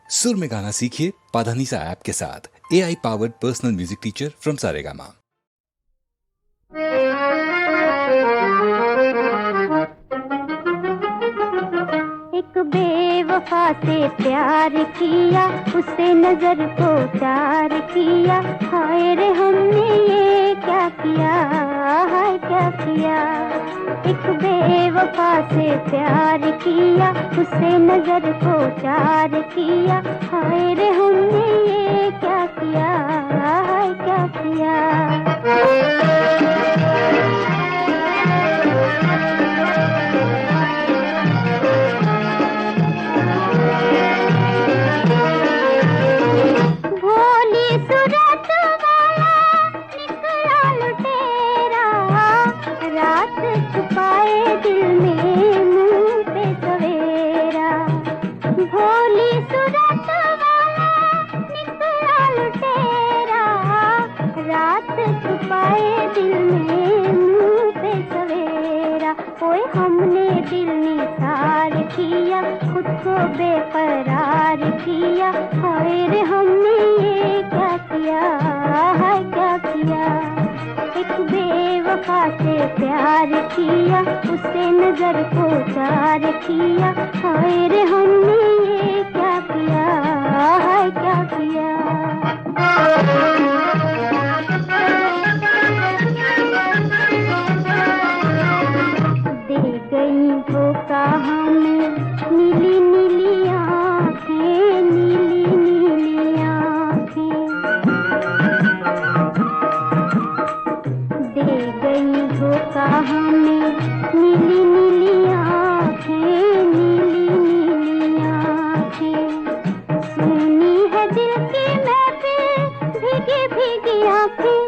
सुर में गाना सीखिए पाधानीसा ऐप के साथ। AI powered personal music teacher from Saregama. एक बेवफा से प्यार किया, उसे नजर को चार किया, हाय रे हमने ये क्या किया, हाय क्या किया। एक बेवफा से प्यार किया, उसे नजर को चार किया, हाय रे हमने ये क्या किया, हाय क्या किया। छुपाए दिल में मुंह पे सवेरा, भोली सूरत वाला निकला लुटेरा, रात छुपाए दिल में मुंह पे सवेरा। ओए हमने दिल निसार किया, खुद को बेकरार किया, हाय रे हमने ये क्या किया, हाय क्या किया। एक बेवफा से प्यार किया, उसे नजर को चार किया, हाय रे हमने ये क्या किया, हाय क्या किया। दे गई धोखा हमें नीली नीली आँखें, नीली नीली आँखें। दे गई धोखा हमें नीली नीली आँखें, नीली नीली आँखें। सुनी है दिल की महफिल, भीगी भीगी आँखें,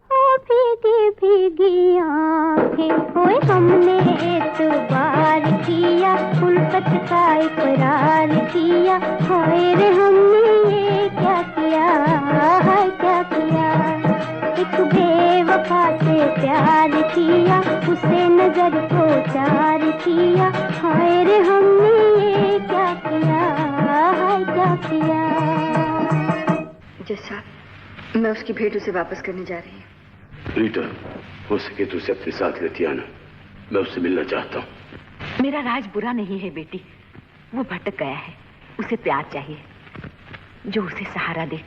ओ भीगी भीगी आँखें। ओए हमने एतबार किया, उल्फत का इकरार किया, हाय रे हमने ये क्या किया, हाय क्या किया। एक बेवफा से प्यार किया, उसे नजर को चार किया, हाय रे हमने ये क्या किया, हाय क्या किया। जैसा मैं उसकी भेंट उसे वापस करने जा रही हूँ। रीटा, हो सके तो उसे अपने साथ लेती आना, मैं उससे मिलना चाहता हूँ। मेरा राज बुरा नहीं है बेटी, वो भटक गया है, उसे प्यार चाहिए जो उसे सहारा दे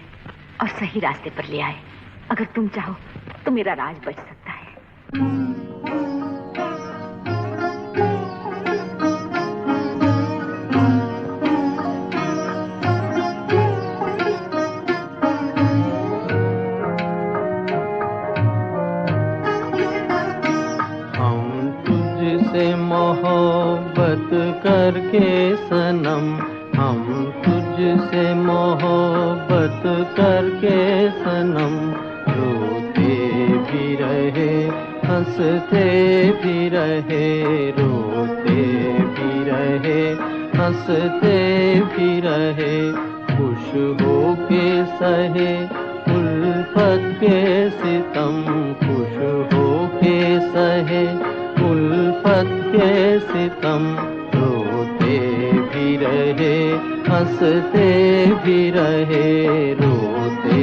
और सही रास्ते पर ले आए। अगर तुम चाहो तो मेरा राज बच सकता है। हम तुझसे मोहब्बत करके सनम, हम तुझसे मोहब्बत करके सनम, रोते भी रहे हंसते भी रहे, रोते भी रहे हंसते भी रहे, खुश हो के सहे उल्फत के सितम, खुश हो के सहे उल्फत के सितम, रोते भी रहे हंसते भी रहे, रोते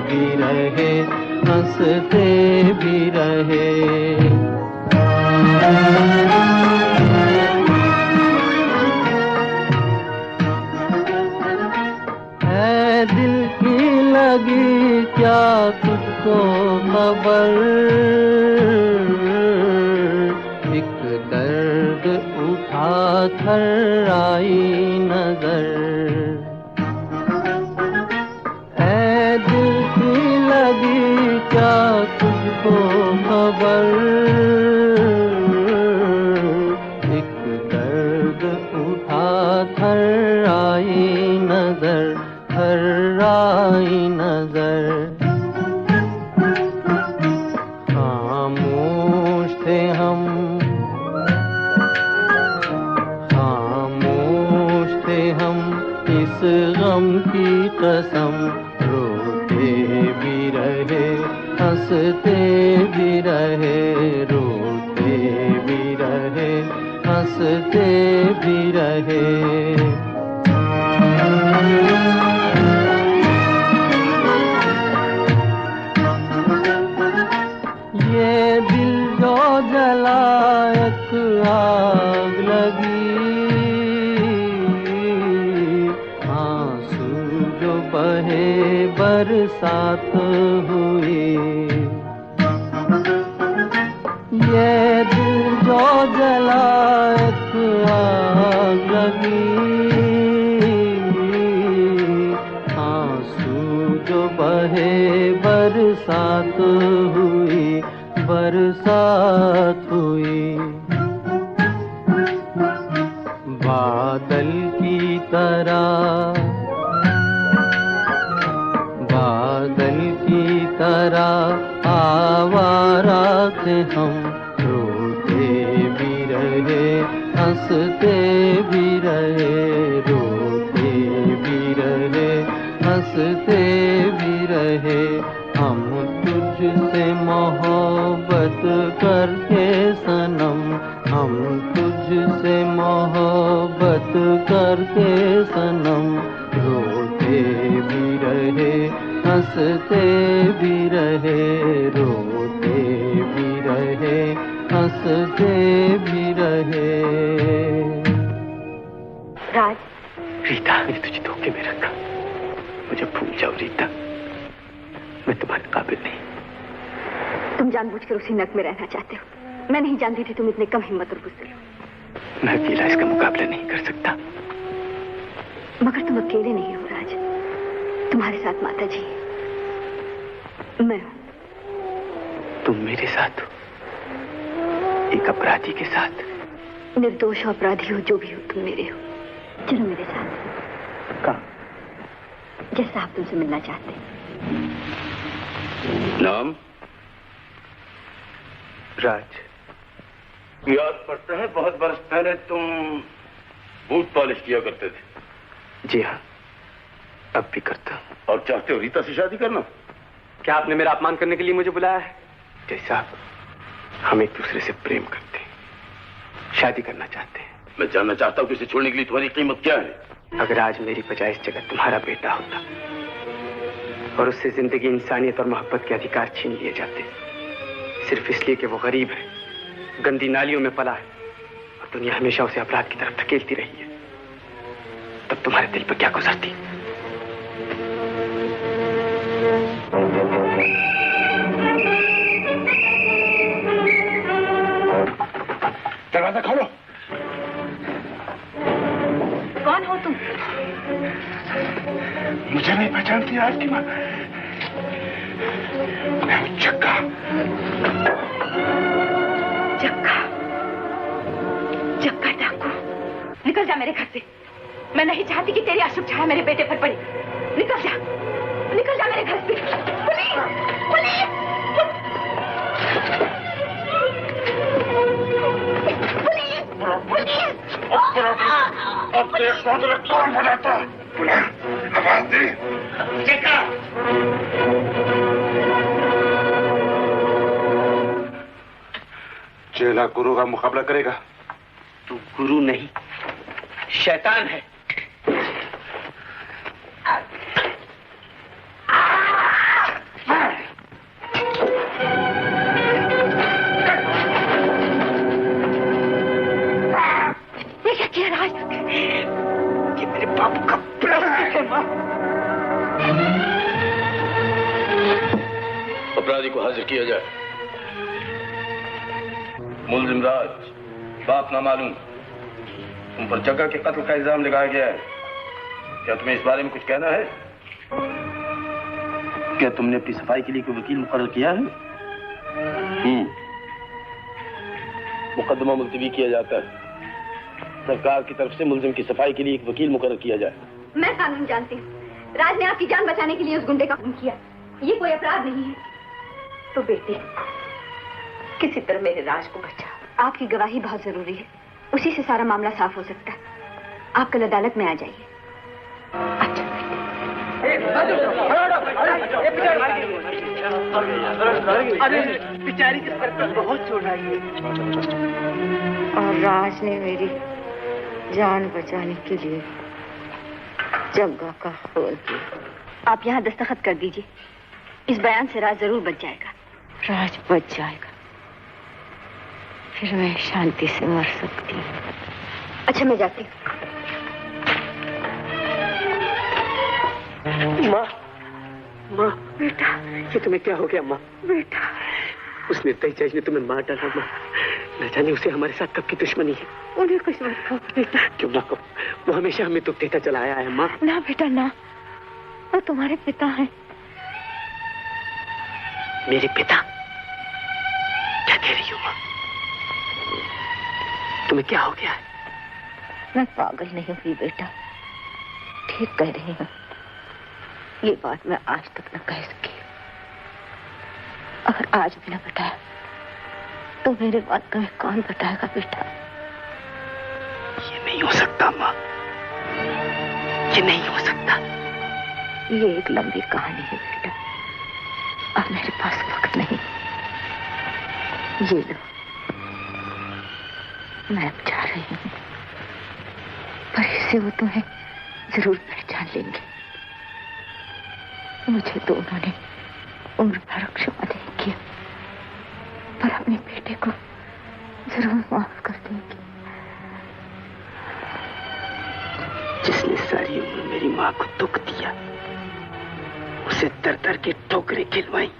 भी रहे हंसते भी रहे। है दिल की लगी क्या तुझको खबर, एक दर्द उठा कर आई नजर। है दिल की लगी क्या तुझको खबर, एक दर्द उठा कर आई नजर, कर आई नजर। खामोश थे हम, खामोश थे हम इस गम की कसम, रोते भी रहे हंसते भी रहे, रोते भी रहे हंसते भी रहे। जो बहे बरसात हुई, ये दिल जो जला एक आग लगी, आंसू जो बहे बरसात हुई, बरसात हुई। बादल की तरह, बादल की तरह आवारा थे हम, रोते भी रहे हंसते भी रहे, रोते भी रहे हंसते भी रहे। हम तुझसे मोहब्बत करके सनम, हम तुझसे मोहब्बत करके सनम, रोते भी रहे हंसते भी रहे, रोते भी रहे हंसते भी रहे। राज, रीता, मैंने तुझे धोखे में रखा, मुझे भूल जाओ रीता, मैं तुम्हारे काबिल नहीं। तुम जानबूझकर उसी नक में रहना चाहते हो। मैं नहीं जानती थी तुम इतने कम हिम्मत और बुज़दिल हो। मैं अकेला इसका मुकाबला नहीं कर सकता। मगर तुम अकेले नहीं हो राज, तुम्हारे साथ माता जी, मैं हूं। तुम मेरे साथ हो, एक अपराधी के साथ। निर्दोष हो, अपराधी हो, जो भी हो, तुम मेरे हो। चलो मेरे साथ। कहाँ? जैसा आप तुमसे मिलना चाहते हैं। नाम? राज। याद पड़ता है बहुत बरस पहले तुम बूट पॉलिश किया करते थे। जी हाँ, अब भी करता हूँ। और चाहते हो रीता से शादी करना? क्या आपने मेरा अपमान करने के लिए मुझे बुलाया है? जैसा हम एक दूसरे से प्रेम करते हैं, शादी करना चाहते हैं। मैं जानना चाहता हूँ कि इसे छोड़ने के लिए तुम्हारी कीमत क्या है? अगर आज मेरी बजाय इस जगह तुम्हारा बेटा होता और उससे जिंदगी, इंसानियत और मोहब्बत के अधिकार छीन लिए जाते, सिर्फ इसलिए कि वो गरीब है, गंदी नालियों में पला है और दुनिया हमेशा उसे अपराध की तरफ धकेलती रही है, तब तुम्हारे दिल पर क्या गुजरती? दरवाजा खोलो। कौन हो तुम? मुझे नहीं पहचानती आज की माँ? मैं हूँ जग्गा। जग्गा, जग्गा डाकू, निकल जा मेरे घर से। मैं नहीं चाहती कि तेरी अशुभ छाया मेरे बेटे पर पड़े। निकल जा, निकल जा मेरे घर से। पुलिस, पुलिस, अब कौन बनाता? आवाज दे। चेला गुरु का मुकाबला करेगा? तू गुरु नहीं, शैतान है। अपराधी को हाजिर किया जाए। मुल्जिम राज, बाप ना मालूम, तुम पर जग्गा के कत्ल का इल्जाम लगाया गया है। क्या तुम्हें इस बारे में कुछ कहना है? क्या तुमने अपनी सफाई के लिए कोई वकील मुकर्रर किया है? मुकदमा मुलतवी किया जाता है। सरकार की तरफ से मुल्जिम की सफाई के लिए एक वकील मुकर्रर किया जाए। मैं कानून जानती हूँ। राज ने आपकी जान बचाने के लिए उस गुंडे का खून किया, ये कोई अपराध नहीं है। तो बेटे, किसी तरह मेरे राज को बचा। आपकी गवाही बहुत जरूरी है, उसी से सारा मामला साफ हो सकता है। आप कल अदालत में आ जाइए। अच्छा अरे बेचारी के सर पर बहुत चोट आई है। और राज ने मेरी जान बचाने के लिए जग्गा का खून किया। आप यहाँ दस्तखत कर दीजिए। इस बयान से राज जरूर बच जाएगा। राज बच जाएगा, फिर मैं शांति से मर सकती हूँ। अच्छा, मैं जाती हूँ। माँ, माँ, बेटा, ये तुम्हें क्या हो गया माँ? बेटा, उस निर्दयी जज ने तुम्हें मार डाला माँ। न जाने उसे हमारे साथ कब की दुश्मनी है। उन्हें कुछ मत कहो बेटा। क्यों ना कहो, वो हमेशा हमें दुख देता चला आया है माँ। ना बेटा ना, वो तुम्हारे पिता हैं। मेरे पिता? क्या कह रही हो माँ? तुम्हें क्या हो गया है? मैं पागल नहीं हुई बेटा, ठीक कह रही हूँ। ये बात मैं आज तक न कह सकी। अगर आज भी न बताया तो मेरे बात तुम्हें कौन बताएगा बेटा? ये नहीं हो सकता माँ, ये नहीं हो सकता। ये एक लंबी कहानी है बेटा, अब मेरे पास वक्त नहीं। ये लो, मैं अब जा रही हूँ, पर इससे वो तुम्हें जरूर पहचान लेंगे। मुझे तो उन्होंने उम्र भर क्षमा नहीं किया, पर अपने बेटे को जरूर माफ कर देंगे। जिसने सारी उम्र मेरी माँ को दुख दिया, उसे दर दर के ठोकरें खिलवाई,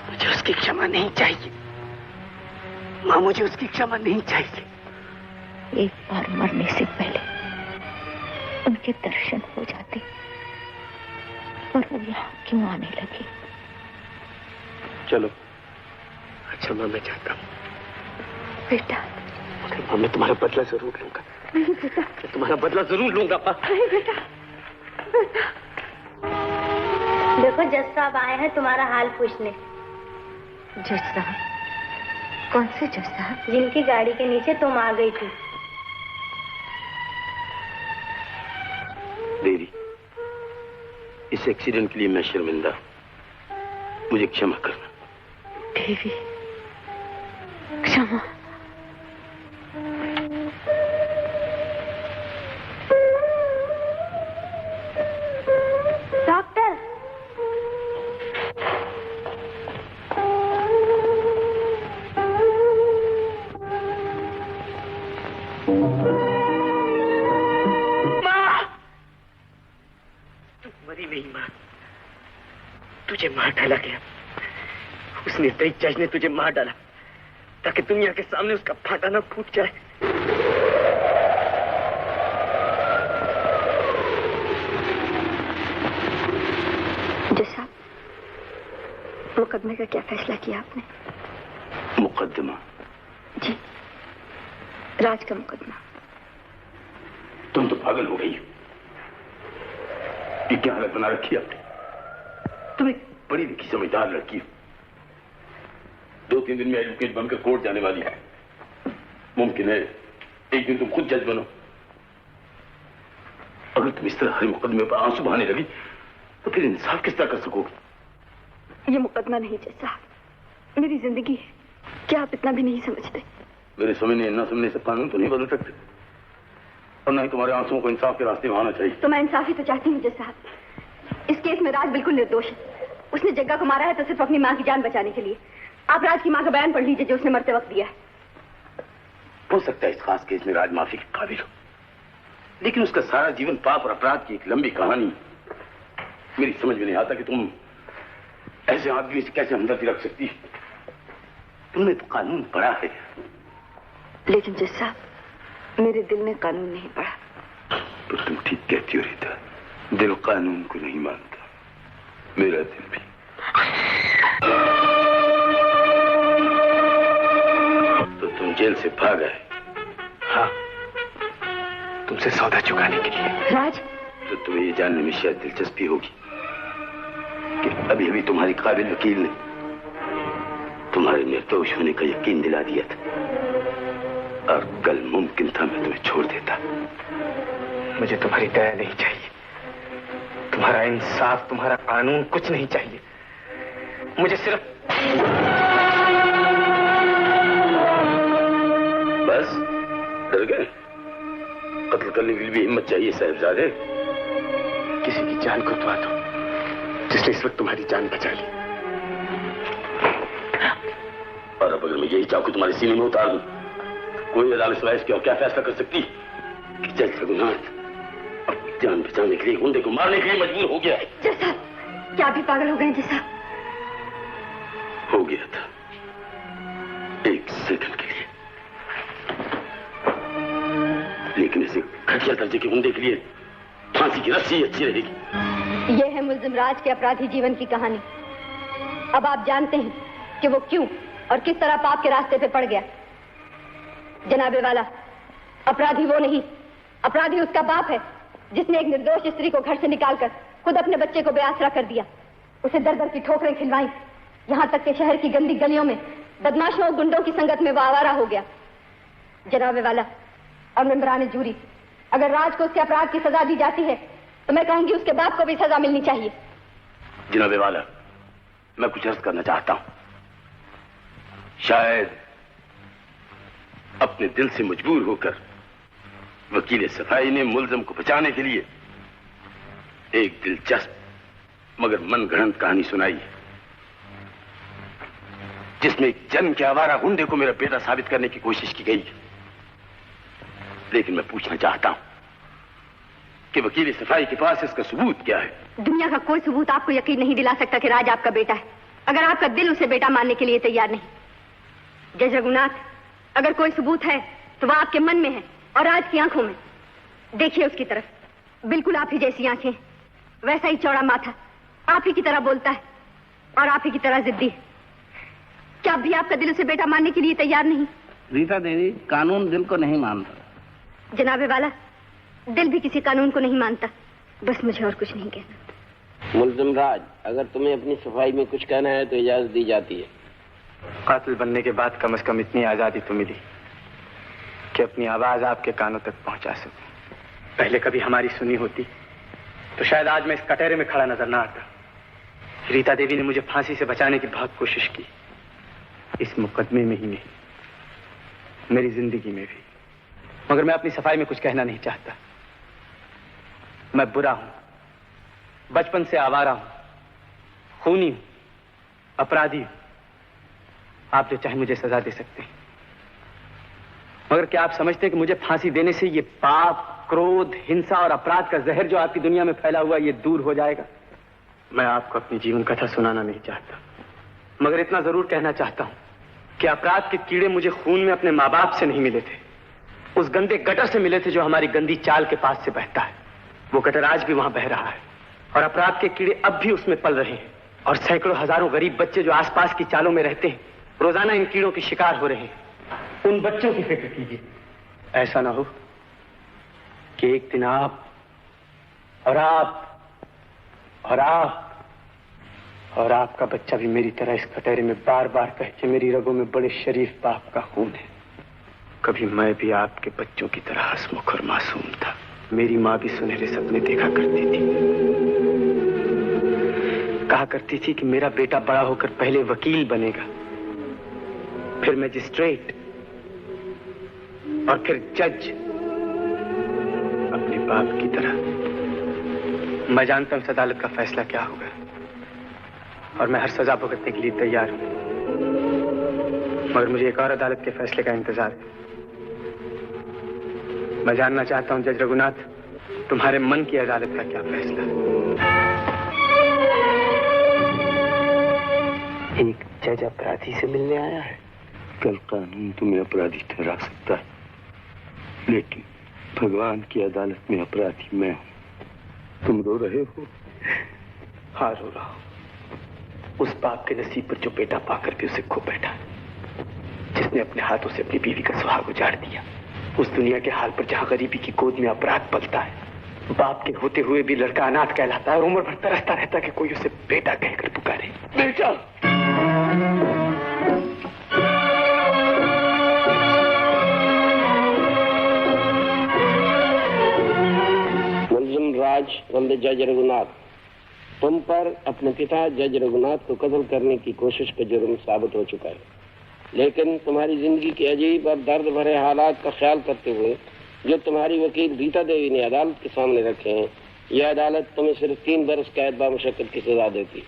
मुझे उसकी क्षमा नहीं चाहिए माँ, मुझे उसकी क्षमा नहीं चाहिए। एक बार मरने से पहले उनके दर्शन हो जाते, और वो यहाँ क्यों आने लगे? चलो। अच्छा माँ, मैं जाता हूँ। बेटा, मगर माँ, मैं तुम्हारा बदला जरूर लूंगा। नहीं बेटा, मैं तुम्हारा बदला जरूर लूंगा माँ। नहीं बेटा, बेटा। देखो जज साहब आए हैं तुम्हारा हाल पूछने। जज साहब? कौन से जज साहब? जिनकी गाड़ी के नीचे तुम आ गई थी। देवी, इस एक्सीडेंट के लिए मैं शर्मिंदा, मुझे क्षमा करना। देवी, क्षमा? डॉक्टर, मरी नहीं माँ, तुझे मार डाला गया। उस निर्दयी जज ने तुझे मार डाला ताकि दुनिया के सामने उसका फाटा ना फूट जाए। जज साहब, मुकदमे का क्या फैसला किया आपने? मुकदमा? जी, राज का मुकदमा। तुम तो पागल हो गई हो। ये क्या हालत बना रखी है आपने? तुम एक बड़ी लिखी समझदार लड़की हो, 2-3 दिन में एडवोकेट बनकर कोर्ट जाने वाली है। मुमकिन है एक दिन तुम खुद जज बनो। अगर तुम इस तरह हर मुकदमे पर आंसू बहाने लगी तो फिर इंसाफ किस तरह कर सकोगी? ये मुकदमा नहीं जज साहब, मेरी जिंदगी है। क्या आप इतना भी नहीं समझते? मेरे समझने न समझने से कानून तो नहीं बदल सकते, और न ही तुम्हारे आंसुओं को इंसाफ के रास्ते में आना चाहिए। तो मैं इंसाफ ही तो चाहती हूँ जज साहब। इस केस में राज बिल्कुल निर्दोष है। उसने जग्गा को मारा है तो सिर्फ अपनी माँ की जान बचाने के लिए। आप राज की माँ का बयान पढ़ लीजिए जो उसने मरते वक्त दिया है। हो सकता है इस खास केस में राज माफी के काबिल हो, लेकिन उसका सारा जीवन पाप और अपराध की एक लंबी कहानी। मेरी समझ में नहीं आता कि तुम ऐसे आदमी से कैसे हमदर्दी रख सकती है। तुमने तो कानून पढ़ा है। लेकिन जज साहब, मेरे दिल ने कानून नहीं पढ़ा। तो तुम ठीक कहती हो रीता, दिल कानून को नहीं मानता, मेरा दिल भी। तो तुम जेल से भाग आए? हाँ, तुमसे सौदा चुकाने के लिए। राज, तो तुम्हें ये जानने में शायद दिलचस्पी होगी कि अभी अभी तुम्हारी काबिल वकील ने तुम्हारे निर्दोष होने का यकीन दिला दिया था, और कल मुमकिन था मैं तुम्हें छोड़ देता। मुझे तुम्हारी दया नहीं चाहिए, तुम्हारा इंसाफ, तुम्हारा कानून कुछ नहीं चाहिए। मुझे सिर्फ बस डर गए? कत्ल करने के लिए भी हिम्मत चाहिए साहिबजादे। किसी की जान को दुआ दो जिसने इस वक्त तुम्हारी जान बचा ली। और अब अगर मैं यही चाकू तुम्हारे सीने में उतार दूं, कोई अदालत सिवाय इसके और क्या फैसला कर सकती कि जज का गुनाह जान बचाने के लिए गुंडे को मारने के लिए मजबूर हो गया। जज साहब, क्या भी पागल हो गए जज साहब? हो गया था, एक सेकंड के लिए। लेकिन इसे घटिया दर्जे के गुंडे के लिए फांसी की रस्सी अच्छी रहेगी। यह है मुल्जिम राज के अपराधी जीवन की कहानी। अब आप जानते हैं कि वो क्यों और किस तरह पाप के रास्ते पे पड़ गया। जनाबे वाला, अपराधी वो नहीं, अपराधी उसका बाप है जिसने एक निर्दोष स्त्री को घर से निकालकर खुद अपने बच्चे को बेआसरा कर दिया, उसे दर दर की ठोकरें खिलवाई, यहाँ तक कि शहर की गंदी गलियों में बदमाशों और गुंडों की संगत में वो आवारा हो गया। जनाबे वाला और मेंबरान जूरी, अगर राज को उसके अपराध की सजा दी जाती है तो मैं कहूंगी उसके बाप को भी सजा मिलनी चाहिए। जनाबे वाला, मैं कुछ अर्ज करना चाहता हूं। शायद अपने दिल से मजबूर होकर वकील सफाई ने मुल्जिम को बचाने के लिए एक दिलचस्प मगर मनगढ़ंत कहानी सुनाई है, जिसमें एक जन्म के आवारा गुंडे को मेरा बेटा साबित करने की कोशिश की गई है। लेकिन मैं पूछना चाहता हूं कि वकील सफाई के पास इसका सबूत क्या है? दुनिया का कोई सबूत आपको यकीन नहीं दिला सकता कि राज आपका बेटा है, अगर आपका दिल उसे बेटा मानने के लिए तैयार नहीं। जज रघुनाथ, अगर कोई सबूत है तो वह आपके मन में है और राज की आंखों में। देखिए उसकी तरफ, बिल्कुल आप ही जैसी आंखें, वैसा ही चौड़ा माथा, आप ही की तरह बोलता है और आप ही की तरह जिद्दी है। क्या भी आपका दिल उसे बेटा मानने के लिए तैयार नहीं? रीता देवी, कानून दिल को नहीं मानता। जनाबे वाला, दिल भी किसी कानून को नहीं मानता। बस मुझे और कुछ नहीं कहना। मुल्जिम राज, अगर तुम्हें अपनी सफाई में कुछ कहना है तो इजाजत दी जाती है। कातिल बनने के बाद कम से कम इतनी आजादी तो मिली कि अपनी आवाज आपके कानों तक पहुंचा सकूं। पहले कभी हमारी सुनी होती तो शायद आज मैं इस कटहरे में खड़ा नजर ना आता। रीता देवी ने मुझे फांसी से बचाने की बहुत कोशिश की, इस मुकदमे में ही नहीं, मेरी जिंदगी में भी। मगर मैं अपनी सफाई में कुछ कहना नहीं चाहता। मैं बुरा हूं, बचपन से आवारा हूं, खूनी हूं, अपराधी हूं। आप जो चाहे मुझे सजा दे सकते हैं, मगर क्या आप समझते हैं कि मुझे फांसी देने से ये पाप, क्रोध, हिंसा और अपराध का जहर जो आपकी दुनिया में फैला हुआ ये दूर हो जाएगा? मैं आपको अपनी जीवन कथा सुनाना नहीं चाहता, मगर इतना जरूर कहना चाहता हूं कि अपराध के कीड़े मुझे खून में अपने माँ बाप से नहीं मिले थे, उस गंदे गटर से मिले थे जो हमारी गंदी चाल के पास से बहता है। वो गटर आज भी वहां बह रहा है और अपराध के कीड़े अब भी उसमें पल रहे हैं, और सैकड़ों हजारों गरीब बच्चे जो आसपास की चालों में रहते हैं रोजाना इन कीड़ों के शिकार हो रहे हैं। उन बच्चों की फिक्र कीजिए, ऐसा ना हो कि एक दिन आप और आप और आप और आपका बच्चा भी मेरी तरह इस कटहरे में बार बार कहे कि मेरी रगों में बड़े शरीफ बाप का खून है। कभी मैं भी आपके बच्चों की तरह हंसमुख और मासूम था। मेरी माँ भी सुनहरे सपने देखा करती थी, कहा करती थी कि मेरा बेटा बड़ा होकर पहले वकील बनेगा, फिर मजिस्ट्रेट और फिर जज, अपने बाप की तरह। मैं जानता हूं इस अदालत का फैसला क्या होगा और मैं हर सजा भुगतने के लिए तैयार हूं, मगर मुझे एक और अदालत के फैसले का इंतजार है। मैं जानना चाहता हूं जज रघुनाथ, तुम्हारे मन की अदालत का क्या फैसला है? एक जज अपराधी से मिलने आया है। कल कानून तुम्हें अपराधी ठहरा सकता है, लेकिन भगवान की अदालत में अपराधी मैं हूं। तुम रो रहे हो? हाँ, रो रहा हूं उस बाप के नसीब पर जो बेटा पाकर भी उसे खो बैठा, जिसने अपने हाथों से अपनी बीवी का सुहाग उजाड़ दिया। उस दुनिया के हाल पर जहां गरीबी की गोद में अपराध पलता है, बाप के होते हुए भी लड़का अनाथ कहलाता है और उम्र भर तरसता रहता कि कोई उसे बेटा कहकर पुकारे। बेटा! मुल्जिम राज वल्द जज रघुनाथ, तुम पर अपने पिता जज रघुनाथ को कत्ल करने की कोशिश का जुर्म साबित हो चुका है, लेकिन तुम्हारी जिंदगी के अजीब और दर्द भरे हालात का ख्याल करते हुए जो तुम्हारी वकील रीता देवी ने अदालत के सामने रखे हैं, यह अदालत तुम्हें सिर्फ 3 बरस कैद बामुशक्कत की सजा देती।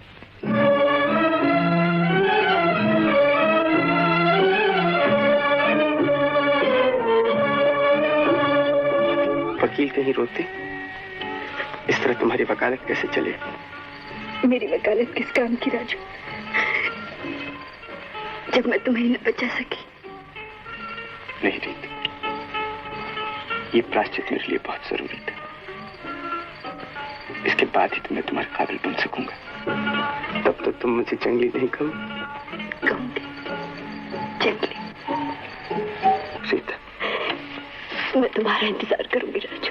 वकील कहीं रोते? इस तरह तुम्हारी वकालत कैसे चले? मेरी वकालत किस काम की राजू, जब मैं तुम्हें ही न बचा सकी। नहीं रीत, ये प्रायश्चित मेरे लिए बहुत जरूरी था। इसके बाद ही तो मैं तुम्हारे काबिल बन सकूंगा। तब तो तुम मुझे जंगली नहीं कहूंगी। जंगली? सीता, मैं तुम्हारा इंतजार करूंगी राजू।